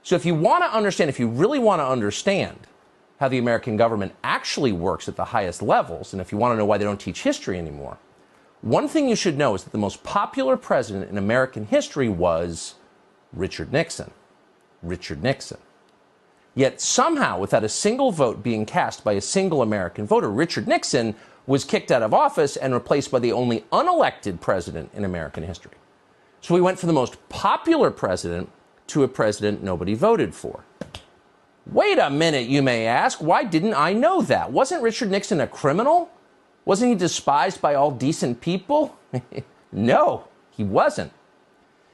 So if you want to understand, if you really want to understand how the American government actually works at the highest levels, and if you want to know why they don't teach history anymore, one thing you should know is that the most popular president in American history was Richard Nixon. Richard Nixon. Yet somehow, without a single vote being cast by a single American voter, Richard Nixon was kicked out of office and replaced by the only unelected president in American history. So we went from the most popular president to a president nobody voted for. Wait a minute, you may ask. Why didn't I know that? Wasn't Richard Nixon a criminal? Wasn't he despised by all decent people? No, he wasn't.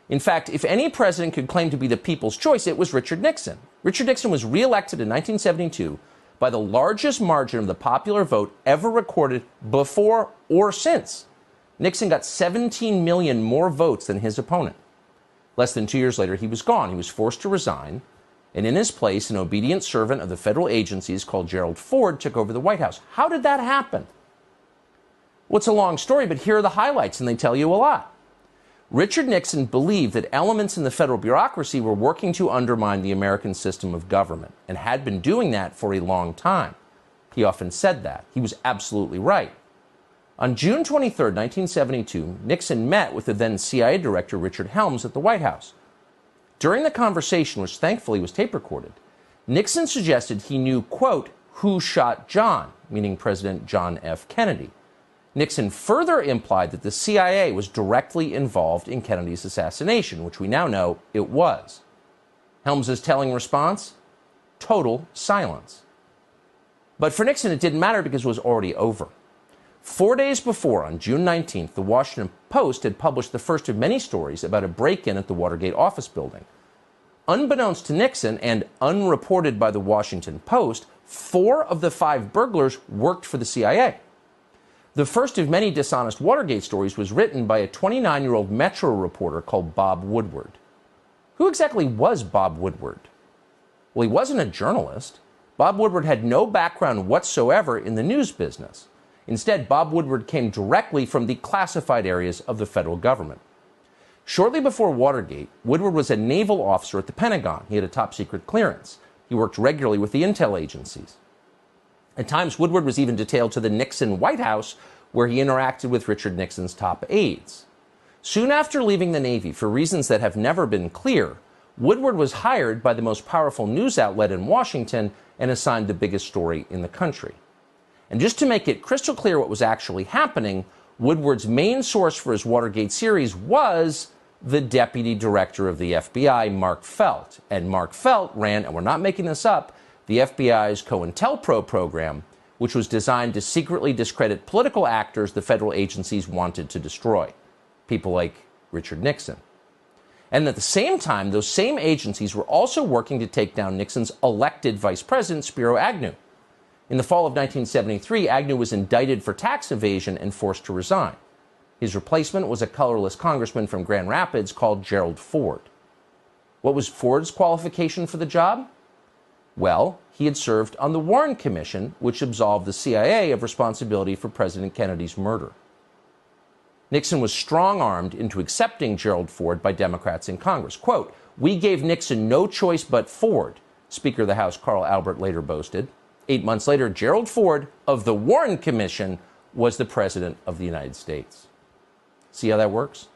In fact, if any president could claim to be the people's choice, it was Richard Nixon. Richard Nixon was reelected in 1972 by the largest margin of the popular vote ever recorded before or since. Nixon got 17 million more votes than his opponent. Less than 2 years later, he was gone. He was forced to resign. And in his place, an obedient servant of the federal agencies called Gerald Ford took over the White House. How did that happen? Well, it's a long story, but here are the highlights, and they tell you a lot. Richard Nixon believed that elements in the federal bureaucracy were working to undermine the American system of government, and had been doing that for a long time. He often said that. He was absolutely right. On June 23, 1972, Nixon met with the then CIA director Richard Helms at the White House. During the conversation, which thankfully was tape recorded, Nixon suggested he knew, quote, who shot John, meaning President John F. Kennedy. Nixon further implied that the CIA was directly involved in Kennedy's assassination, which we now know it was. Helms's telling response? Total silence. But for Nixon, it didn't matter because it was already over. 4 days before, on June 19th, the Washington Post had published the first of many stories about a break-in at the Watergate office building. Unbeknownst to Nixon and unreported by the Washington Post, 4 of the 5 burglars worked for the CIA. The first of many dishonest Watergate stories was written by a 29-year-old Metro reporter called Bob Woodward. Who exactly was Bob Woodward? Well, he wasn't a journalist. Bob Woodward had no background whatsoever in the news business. Instead, Bob Woodward came directly from the classified areas of the federal government. Shortly before Watergate, Woodward was a naval officer at the Pentagon. He had a top-secret clearance. He worked regularly with the intel agencies. At times, Woodward was even detailed to the Nixon White House, where he interacted with Richard Nixon's top aides. Soon after leaving the Navy, for reasons that have never been clear, Woodward was hired by the most powerful news outlet in Washington and assigned the biggest story in the country. And just to make it crystal clear what was actually happening, Woodward's main source for his Watergate series was the deputy director of the FBI, Mark Felt. And Mark Felt ran, and we're not making this up, the FBI's COINTELPRO program, which was designed to secretly discredit political actors the federal agencies wanted to destroy, people like Richard Nixon. And at the same time, those same agencies were also working to take down Nixon's elected vice president, Spiro Agnew. In the fall of 1973, Agnew was indicted for tax evasion and forced to resign. His replacement was a colorless congressman from Grand Rapids called Gerald Ford. What was Ford's qualification for the job? Well, he had served on the Warren Commission, which absolved the CIA of responsibility for President Kennedy's murder. Nixon was strong-armed into accepting Gerald Ford by Democrats in Congress. Quote, "We gave Nixon no choice but Ford," Speaker of the House Carl Albert later boasted. 8 months later, Gerald Ford of the Warren Commission was the President of the United States. See how that works?